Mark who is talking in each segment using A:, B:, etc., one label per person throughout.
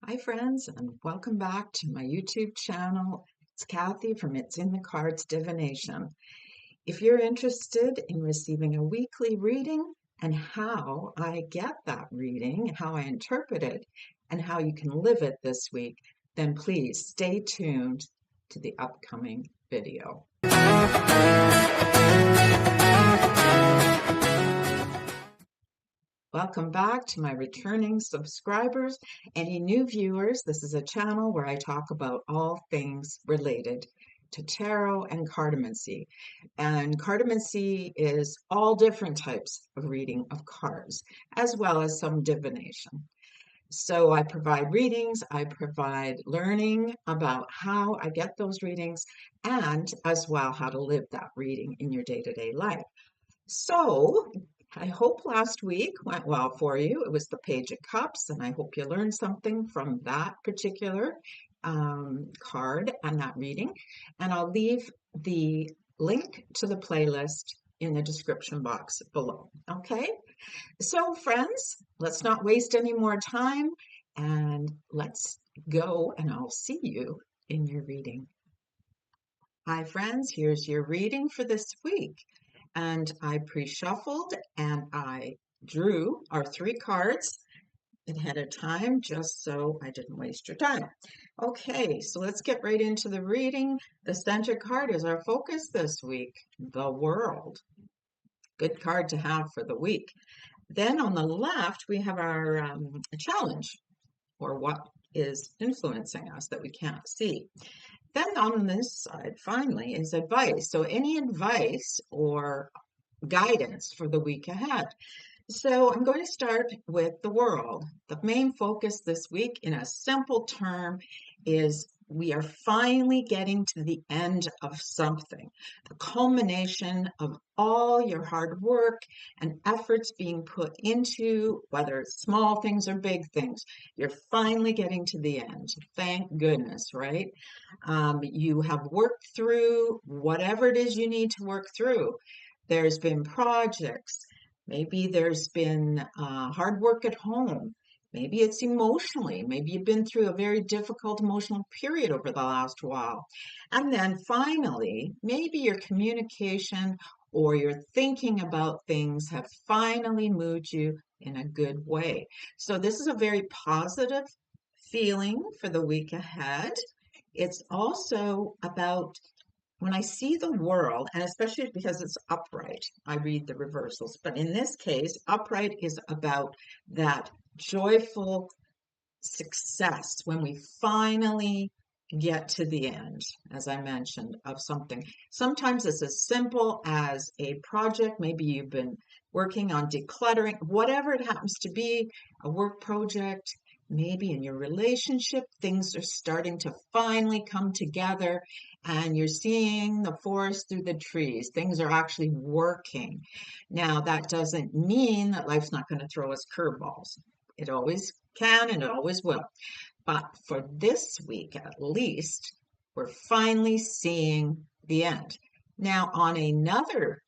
A: Hi, friends, and welcome back to my YouTube channel. It's Kathy from It's in the Cards Divination. If you're interested in receiving a weekly reading and how I get that reading, how I interpret it, and how you can live it this week, then please stay tuned to the upcoming video. Welcome back to my returning subscribers. Any new viewers, this is a channel where I talk about all things related to tarot and cartomancy. And cartomancy is all different types of reading of cards, as well as some divination. So I provide readings, I provide learning about how I get those readings, and as well how to live that reading in your day-to-day life. So I hope last week went well for you. It was the Page of Cups, and I hope you learned something from that particular card and that reading. And I'll leave the link to the playlist in the description box below. Okay, so friends, let's not waste any more time and let's go, and I'll see you in your reading. Hi friends, here's your reading for this week. And I pre-shuffled and I drew our three cards ahead of time just so I didn't waste your time. Okay, so let's get right into the reading. The center card is our focus this week, the World. Good card to have for the week. Then on the left, we have our challenge, or what is influencing us that we can't see. Then on this side, finally, is advice. So any advice or guidance for the week ahead. So I'm going to start with the World. The main focus this week, in a simple term, is we are finally getting to the end of something, the culmination of all your hard work and efforts being put into, whether it's small things or big things. You're finally getting to the end. Thank goodness, right? You have worked through whatever it is you need to work through. There's been projects. Maybe there's been hard work at home. Maybe it's emotionally. Maybe you've been through a very difficult emotional period over the last while. And then finally, maybe your communication or your thinking about things have finally moved you in a good way. So this is a very positive feeling for the week ahead. It's also about when I see the World, and especially because it's upright, I read the reversals. But in this case, upright is about that joyful success when we finally get to the end, as I mentioned, of something. Sometimes it's as simple as a project. Maybe you've been working on decluttering, whatever it happens to be, a work project. Maybe in your relationship, things are starting to finally come together and you're seeing the forest through the trees. Things are actually working. Now, that doesn't mean that life's not going to throw us curveballs. It always can and it always will. But for this week, at least, we're finally seeing the end. Now, on another,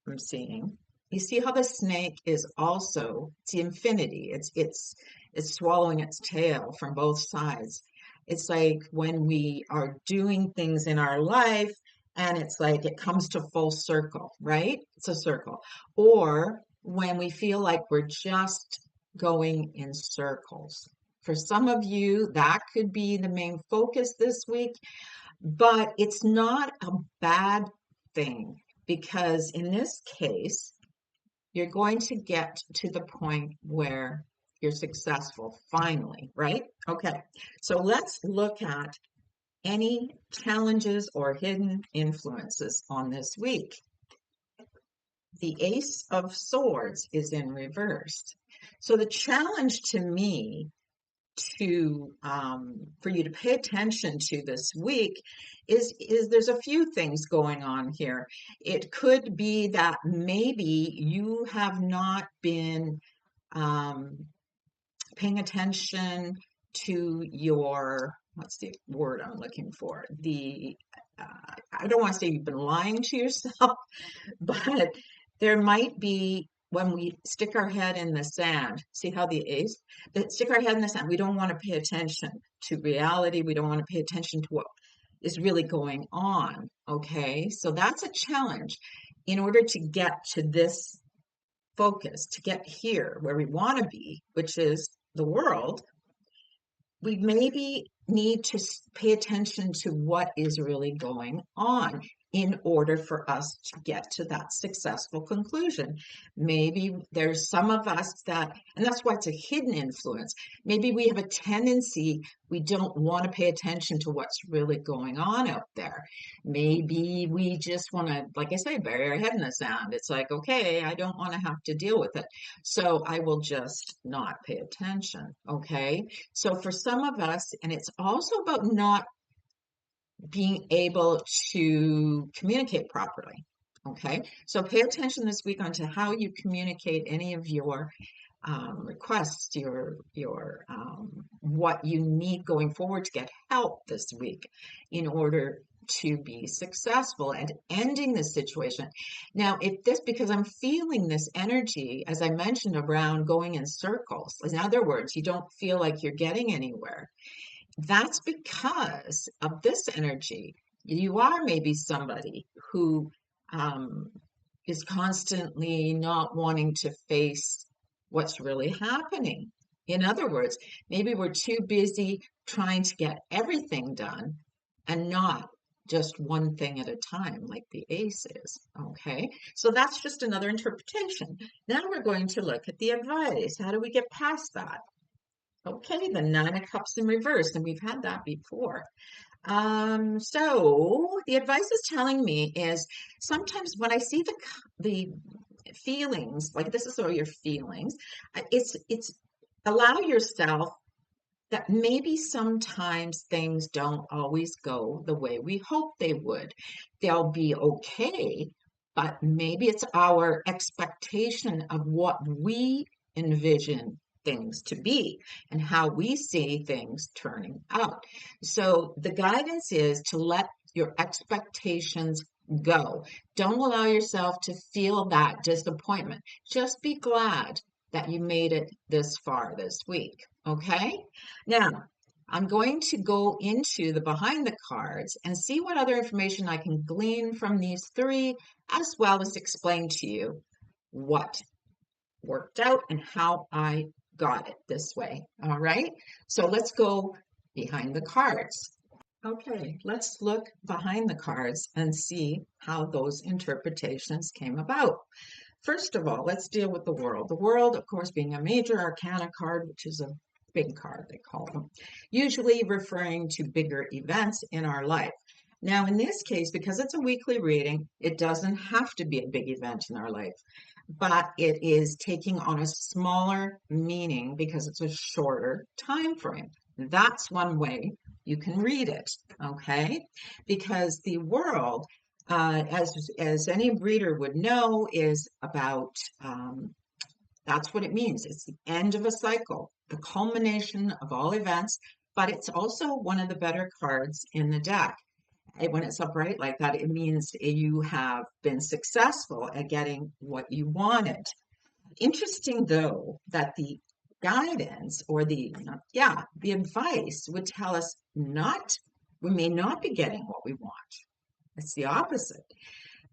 A: I'm seeing, you see how the snake is also, it's the infinity. It's swallowing its tail from both sides. It's like when we are doing things in our life and it's like it comes to full circle, right? It's a circle. Or when we feel like we're just going in circles. For some of you, that could be the main focus this week, but it's not a bad thing because in this case, you're going to get to the point where you're successful finally, right? Okay, so let's look at any challenges or hidden influences on this week. The Ace of Swords is in reverse. So the challenge to me to for you to pay attention to this week is there's a few things going on here. It could be that maybe you have not been paying attention to your, what's the word I'm looking for? I don't want to say you've been lying to yourself, but there might be when we stick our head in the sand, see how the ace, that stick our head in the sand, we don't want to pay attention to reality. We don't want to pay attention to what is really going on. Okay, so that's a challenge in order to get to this focus, to get here where we want to be, which is the world. We maybe need to pay attention to what is really going on in order for us to get to that successful conclusion. Maybe there's some of us that, and that's why it's a hidden influence. Maybe we have a tendency, we don't want to pay attention to what's really going on out there. Maybe we just want to, like I say, bury our head in the sand. It's like, okay, I don't want to have to deal with it. So I will just not pay attention. Okay. So for some of us, and it's also about not being able to communicate properly. Okay, so pay attention this week onto how you communicate any of your requests, your what you need going forward to get help this week in order to be successful and ending this situation. Now, if this, because I'm feeling this energy, as I mentioned, around going in circles. In other words, you don't feel like you're getting anywhere. That's because of this energy. You are maybe somebody who um, is constantly not wanting to face what's really happening. In other words, maybe we're too busy trying to get everything done and not just one thing at a time, like the ace is. Okay, so that's just another interpretation. Now we're going to look at the advice. How do we get past that? Okay, the Nine of Cups in reverse, and we've had that before. So the advice is telling me is sometimes when I see the feelings, like this is all your feelings, it's allow yourself that maybe sometimes things don't always go the way we hope they would. They'll be okay, but maybe it's our expectation of what we envision things to be and how we see things turning out. So the guidance is to let your expectations go. Don't allow yourself to feel that disappointment. Just be glad that you made it this far this week. Okay? Now, I'm going to go into the behind the cards and see what other information I can glean from these three, as well as explain to you what worked out and how I got it this way. All right? So let's go behind the cards. Okay, let's look behind the cards and see how those interpretations came about. First of all, let's deal with the world. The world, of course, being a major arcana card, which is a big card, they call them, usually referring to bigger events in our life. Now, in this case, because it's a weekly reading, it doesn't have to be a big event in our life, but it is taking on a smaller meaning because it's a shorter time frame. That's one way you can read it, okay? Because the world, as any reader would know, is about that's what it means. It's the end of a cycle, the culmination of all events, but it's also one of the better cards in the deck. When it's upright like that, it means you have been successful at getting what you wanted. Interesting, though, that the guidance or the advice would tell us we may not be getting what we want. It's the opposite.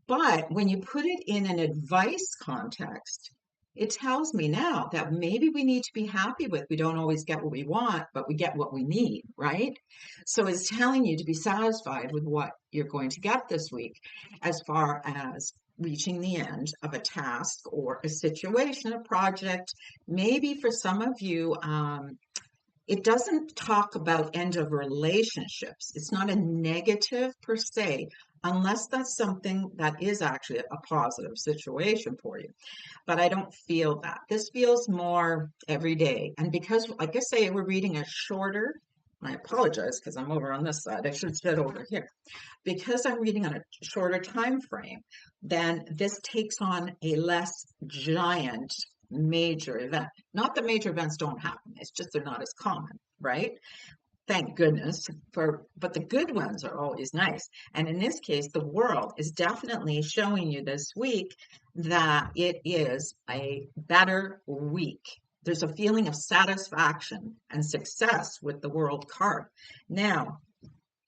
A: But when you put it in an advice context, it tells me now that maybe we need to be happy with we don't always get what we want, but we get what we need, right? So it's telling you to be satisfied with what you're going to get this week as far as reaching the end of a task or a situation, a project. Maybe for some of you, it doesn't talk about end of relationships. It's not a negative per se, unless that's something that is actually a positive situation for you. But I don't feel that. This feels more every day. And because, like I say, we're reading a shorter, I apologize because I'm over on this side. I should sit over here. Because I'm reading on a shorter time frame, then this takes on a less giant major event. Not that major events don't happen, it's just they're not as common, right? thank goodness for, but the good ones are always nice. And in this case, the world is definitely showing you this week that it is a better week. There's a feeling of satisfaction and success with the world card. Now,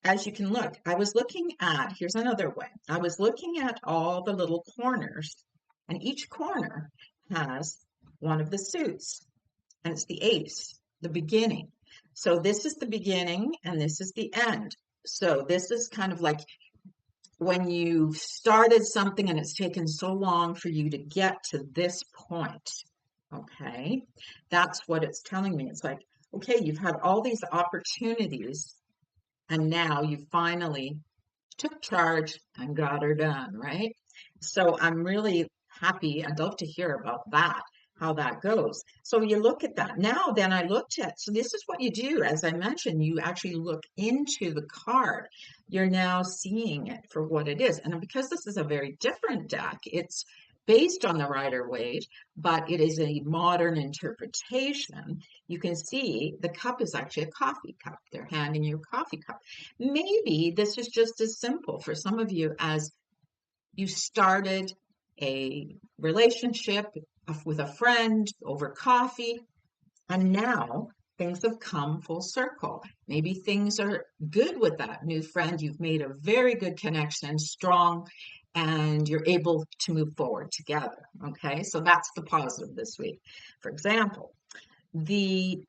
A: as you can look, I was looking at, here's another way. I was looking at all the little corners, and each corner has one of the suits, and it's the ace, the beginning. So this is the beginning, and this is the end. So this is kind of like when you've started something and it's taken so long for you to get to this point. Okay, that's what it's telling me. It's like, okay, you've had all these opportunities and now you finally took charge and got her done, right? So I'm really happy. I'd love to hear about that, how that goes. So you look at that. Now, then I looked at, so this is what you do. As I mentioned, you actually look into the card. You're now seeing it for what it is. And because this is a very different deck, it's based on the Rider-Waite, but it is a modern interpretation. You can see the cup is actually a coffee cup. They're handing you a coffee cup. Maybe this is just as simple for some of you as you started a relationship with a friend over coffee, and now things have come full circle. Maybe things are good with that new friend. You've made a very good connection, strong, and you're able to move forward together. Okay, so that's the positive this week. For example, the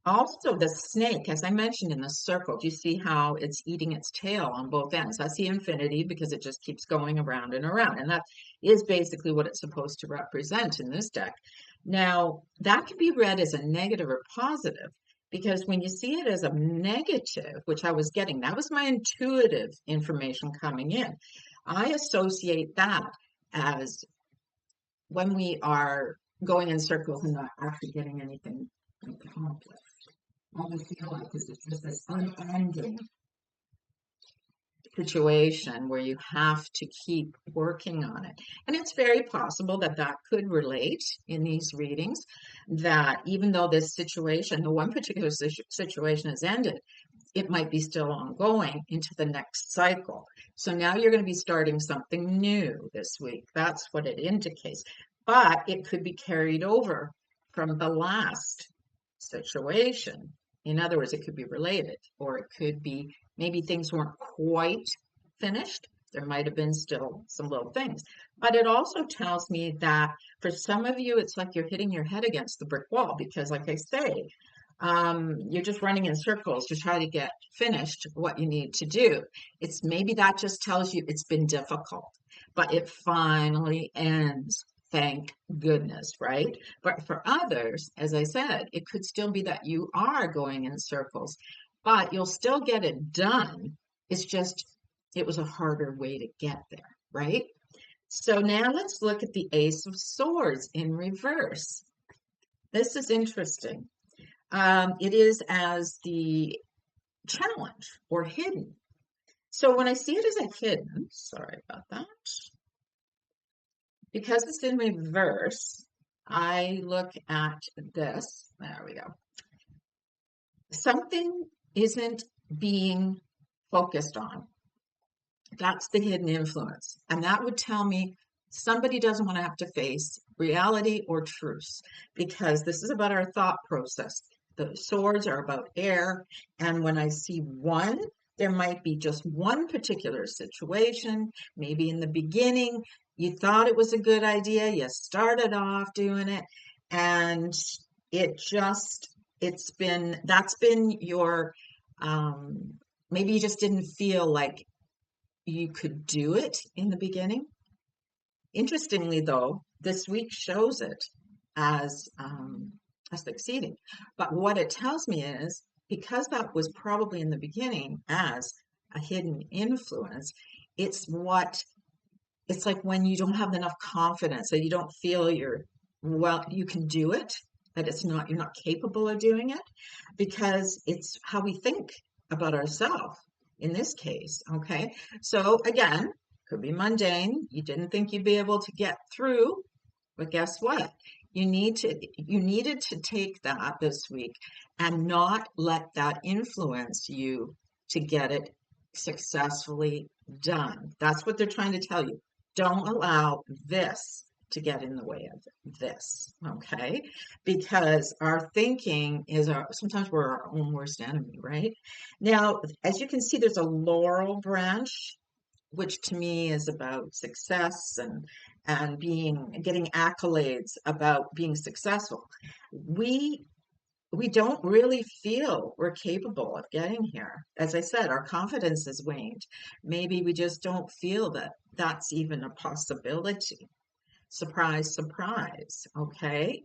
A: also the snake, as I mentioned in the circle, do you see how it's eating its tail on both ends? That's the infinity because it just keeps going around and around. And that is basically what it's supposed to represent in this deck. Now, that can be read as a negative or positive because when you see it as a negative, which I was getting, that was my intuitive information coming in. I associate that as when we are going in circles and not actually getting anything accomplished. All I feel like is it's just this unending situation where you have to keep working on it. And it's very possible that that could relate in these readings, that even though this situation, the one particular situation has ended, it might be still ongoing into the next cycle. So now you're going to be starting something new this week. That's what it indicates. But it could be carried over from the last situation. In other words, it could be related, or it could be maybe things weren't quite finished. There might have been still some little things. But it also tells me that for some of you, it's like you're hitting your head against the brick wall because, like I say, you're just running in circles to try to get finished what you need to do. It's maybe that just tells you it's been difficult, but it finally ends. Thank goodness, right? But for others, as I said, it could still be that you are going in circles, but you'll still get it done. It's just, it was a harder way to get there, right? So now let's look at the Ace of Swords in reverse. This is interesting. It is as the challenge or hidden. So when I see it as a hidden, sorry about that, because it's in reverse, I look at this. There we go. Something isn't being focused on. That's the hidden influence. And that would tell me somebody doesn't want to have to face reality or truth because this is about our thought process. The swords are about air. And when I see one, there might be just one particular situation. Maybe in the beginning, you thought it was a good idea. You started off doing it. And that's been your, maybe you just didn't feel like you could do it in the beginning. Interestingly, though, this week shows it as succeeding. But what it tells me is because that was probably in the beginning as a hidden influence, it's like when you don't have enough confidence, that you don't feel you can do it, that you're not capable of doing it, because it's how we think about ourselves in this case. Okay. So again, could be mundane. You didn't think you'd be able to get through, but guess what? You needed to take that this week and not let that influence you to get it successfully done. That's what they're trying to tell you. Don't allow this to get in the way of this, okay? Because our thinking is sometimes we're our own worst enemy, right? Now, as you can see, there's a laurel branch, which to me is about success and getting accolades about being successful. We we don't really feel we're capable of getting here. As I said, our confidence has waned. Maybe we just don't feel that that's even a possibility. Surprise, surprise. Okay.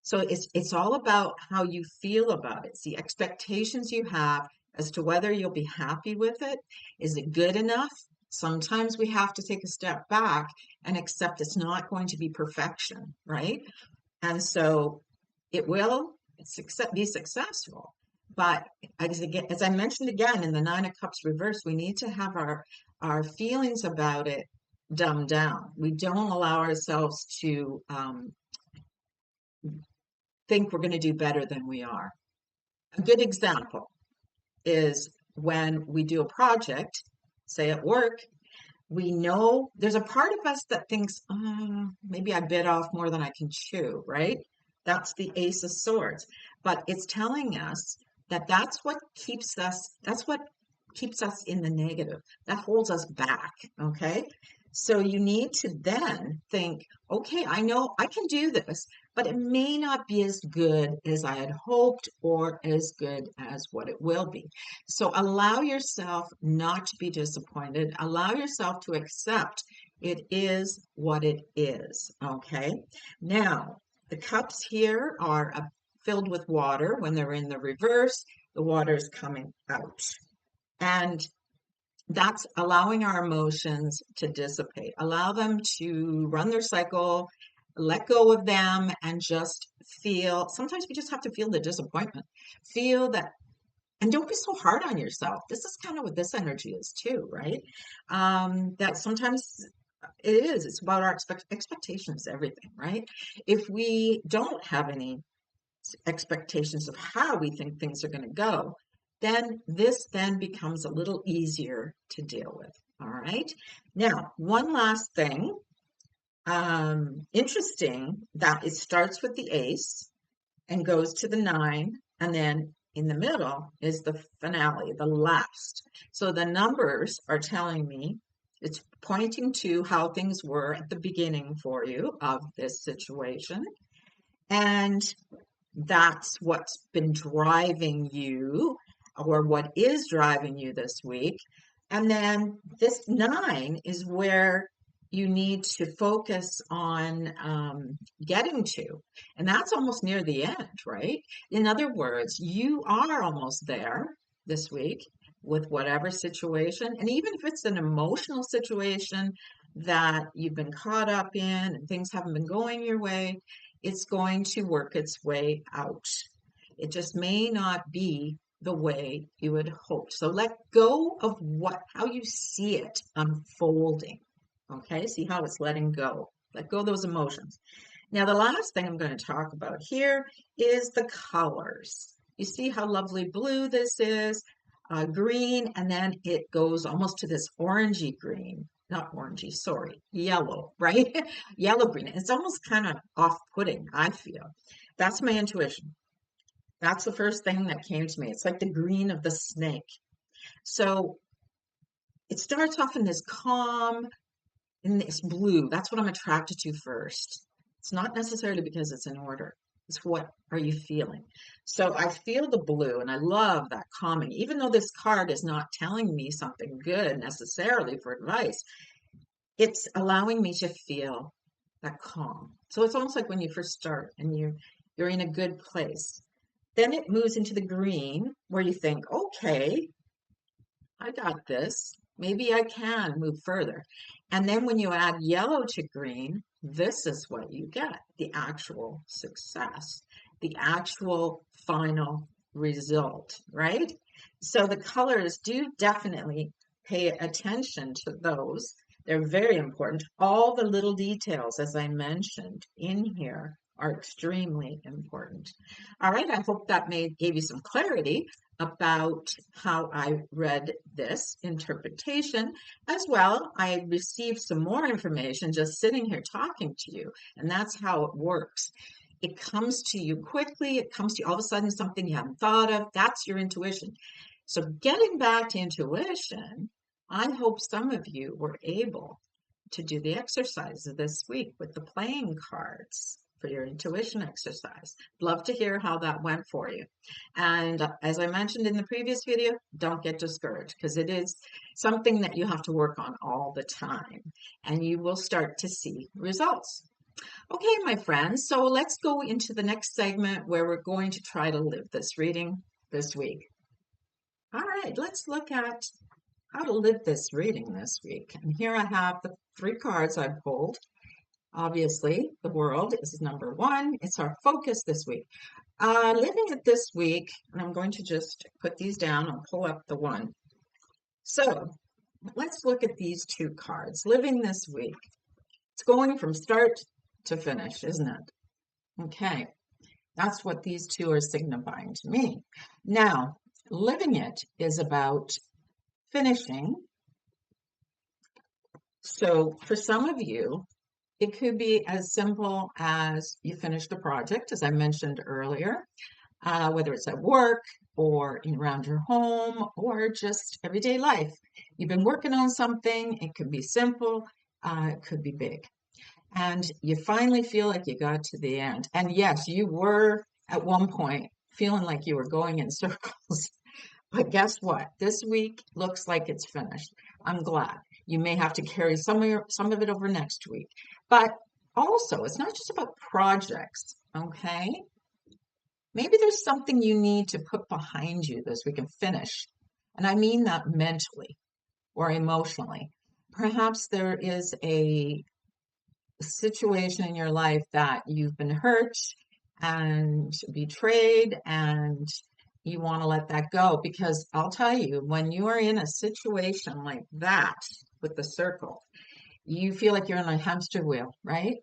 A: So it's all about how you feel about it. It's the expectations you have as to whether you'll be happy with it. Is it good enough? Sometimes we have to take a step back and accept it's not going to be perfection, right? And so it will be successful. But as I mentioned again in the Nine of Cups reverse, we need to have our feelings about it dumbed down. We don't allow ourselves to think we're going to do better than we are. A good example is when we do a project, say at work, we know there's a part of us that thinks, oh, maybe I bit off more than I can chew, right? That's the Ace of Swords. But it's telling us that that's what keeps us in the negative. That holds us back, okay? So you need to then think, okay, I know I can do this, but it may not be as good as I had hoped or as good as what it will be. So allow yourself not to be disappointed. Allow yourself to accept it is what it is, okay? Now, the cups here are filled with water. When they're in the reverse, the water is coming out. And that's allowing our emotions to dissipate, allow them to run their cycle, let go of them, and just feel. Sometimes we just have to feel the disappointment, feel that, and don't be so hard on yourself. This is kind of what this energy is too, right? That sometimes it is, it's about our expectations, everything, right? If we don't have any expectations of how we think things are going to go, then this then becomes a little easier to deal with. All right. Now, one last thing. Interesting that it starts with the ace and goes to the nine, and then in the middle is the finale, the last. So the numbers are telling me it's pointing to how things were at the beginning for you of this situation. And that's what's been driving you, or what is driving you this week. And then this nine is where you need to focus on getting to. And that's almost near the end, right? In other words, you are almost there this week with whatever situation. And even if it's an emotional situation that you've been caught up in and things haven't been going your way, it's going to work its way out. It just may not be the way you had hoped. So let go of how you see it unfolding. Okay, see how it's letting go. Let go of those emotions. Now, the last thing I'm going to talk about here is the colors. You see how lovely blue this is, green, and then it goes almost to this orangey green. Not orangey, sorry, yellow, right? Yellow green. It's almost kind of off-putting, I feel. That's my intuition. That's the first thing that came to me. It's like the green of the snake. So it starts off in this calm, in this blue. That's what I'm attracted to first. It's not necessarily because it's in order. It's what are you feeling? So I feel the blue and I love that calming. Even though this card is not telling me something good necessarily for advice, it's allowing me to feel that calm. So it's almost like when you first start and you're in a good place. Then it moves into the green where you think, okay, I got this. Maybe I can move further. And then when you add yellow to green, this is what you get, the actual success, the actual final result, right? So the colors do definitely pay attention to those. They're very important. All the little details, as I mentioned in here, are extremely important. All right, I hope that gave you some clarity about how I read this interpretation. As well, I received some more information just sitting here talking to you, and that's how it works. It comes to you quickly, it comes to you all of a sudden, something you haven't thought of. That's your intuition. So getting back to intuition, I hope some of you were able to do the exercises this week with the playing cards for your intuition exercise. Love to hear how that went for you. And as I mentioned in the previous video, don't get discouraged, because it is something that you have to work on all the time, and you will start to see results. Okay, my friends, so let's go into the next segment where we're going to try to live this reading this week. All right, let's look at how to live this reading this week. And here I have the 3 cards I pulled. Obviously, the world is number 1. It's our focus this week. Living it this week, and I'm going to just put these down and pull up the 1. So let's look at these 2 cards. Living this week. It's going from start to finish, isn't it? Okay, that's what these 2 are signifying to me. Now, living it is about finishing. So for some of you, it could be as simple as you finished a project, as I mentioned earlier, whether it's at work or around your home or just everyday life. You've been working on something. It could be simple. It could be big. And you finally feel like you got to the end. And yes, you were at one point feeling like you were going in circles. But guess what? This week looks like it's finished. I'm glad. You may have to carry some of it over next week. But also, it's not just about projects, okay? Maybe there's something you need to put behind you this week and finish. And I mean that mentally or emotionally. Perhaps there is a situation in your life that you've been hurt and betrayed, and you want to let that go, because I'll tell you, when you are in a situation like that with the circle, you feel like you're in a hamster wheel, right?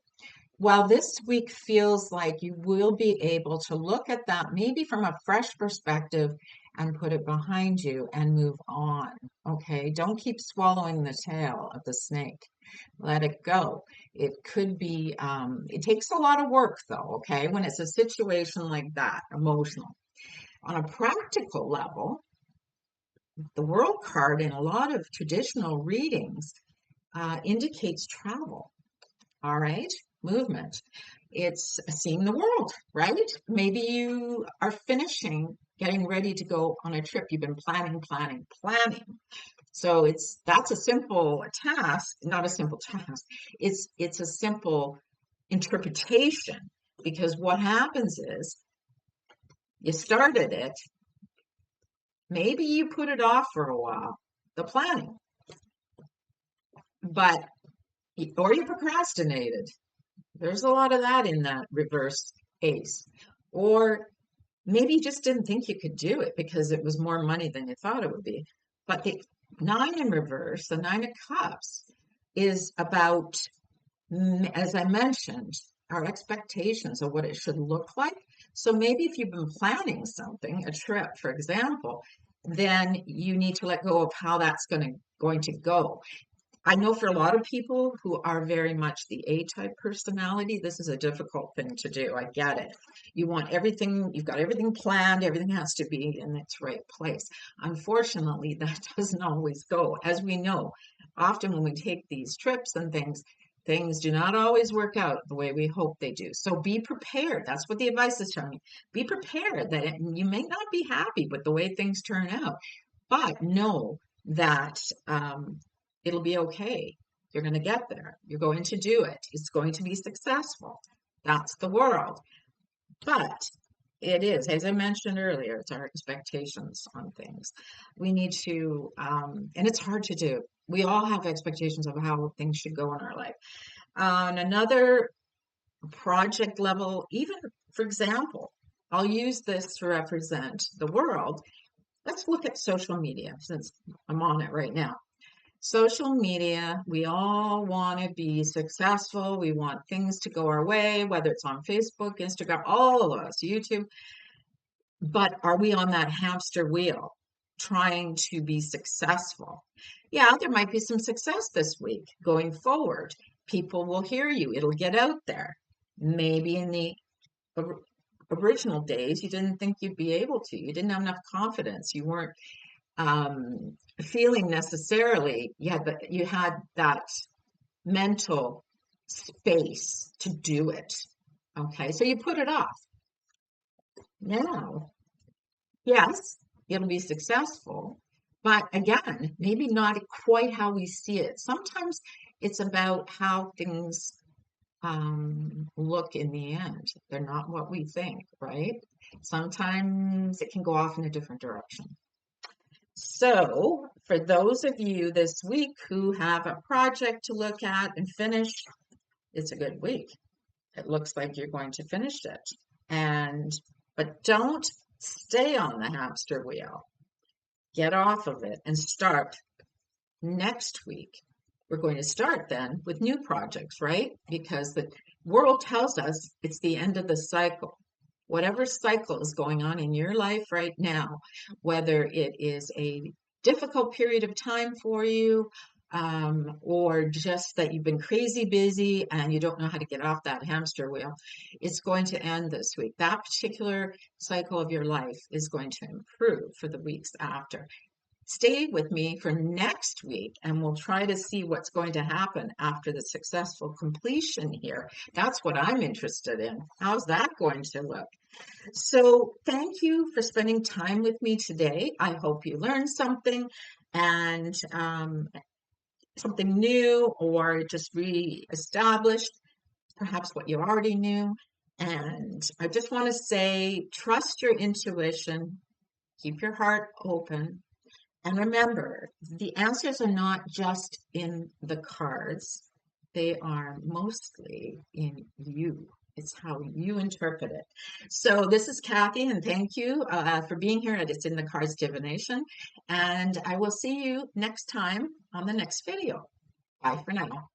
A: Well, this week feels like you will be able to look at that maybe from a fresh perspective and put it behind you and move on. Okay, don't keep swallowing the tail of the snake. Let it go. It could be, it takes a lot of work though, okay, when it's a situation like that, emotional. On a practical level, the World card in a lot of traditional readings indicates travel, all right? Movement. It's seeing the world, right? Maybe you are finishing, getting ready to go on a trip. You've been planning. So that's a simple task, not a simple task. It's a simple interpretation, because what happens is you started it, maybe you put it off for a while, the planning, or you procrastinated. There's a lot of that in that reverse ace. Or maybe you just didn't think you could do it because it was more money than you thought it would be. But the 9 in reverse, the 9 of Cups, is about, as I mentioned, our expectations of what it should look like. So maybe if you've been planning something, a trip, for example, then you need to let go of how that's going to go. I know for a lot of people who are very much the A-type personality, this is a difficult thing to do. I get it. You want everything, you've got everything planned, everything has to be in its right place. Unfortunately, that doesn't always go. As we know, often when we take these trips and things do not always work out the way we hope they do. So be prepared. That's what the advice is telling you. Be prepared that you may not be happy with the way things turn out, but know that it'll be okay. You're going to get there. You're going to do it. It's going to be successful. That's the world. But it is, as I mentioned earlier, it's our expectations on things. We need to, and it's hard to do. We all have expectations of how things should go in our life. On another project level, even, for example, I'll use this to represent the world. Let's look at social media, since I'm on it right now. Social media, we all want to be successful. We want things to go our way, whether it's on Facebook, Instagram, all of us, YouTube. But are we on that hamster wheel trying to be successful? Yeah, there might be some success this week going forward. People will hear you, it'll get out there. Maybe in the or- original days, you didn't think you'd be able to. You didn't have enough confidence. You weren't feeling necessarily, you had that mental space to do it. Okay, so you put it off. Now, yes, it'll be successful, but again, maybe not quite how we see it. Sometimes it's about how things look in the end. They're not what we think, right? Sometimes it can go off in a different direction. So, for those of you this week who have a project to look at and finish, it's a good week. It looks like you're going to finish it. And but don't stay on the hamster wheel. Get off of it and start next week. We're going to start then with new projects, right? Because the world tells us it's the end of the cycle. Whatever cycle is going on in your life right now, whether it is a difficult period of time for you, or just that you've been crazy busy and you don't know how to get off that hamster wheel, it's going to end this week. That particular cycle of your life is going to improve for the weeks after. Stay with me for next week and we'll try to see what's going to happen after the successful completion here. That's what I'm interested in. How's that going to look? So, thank you for spending time with me today. I hope you learned something and something new or just re-established perhaps what you already knew. And I just want to say, trust your intuition, keep your heart open. And remember, the answers are not just in the cards, they are mostly in you. It's how you interpret it. So, this is Kathy, and thank you for being here at It's in the Cards Divination. And I will see you next time on the next video. Bye for now.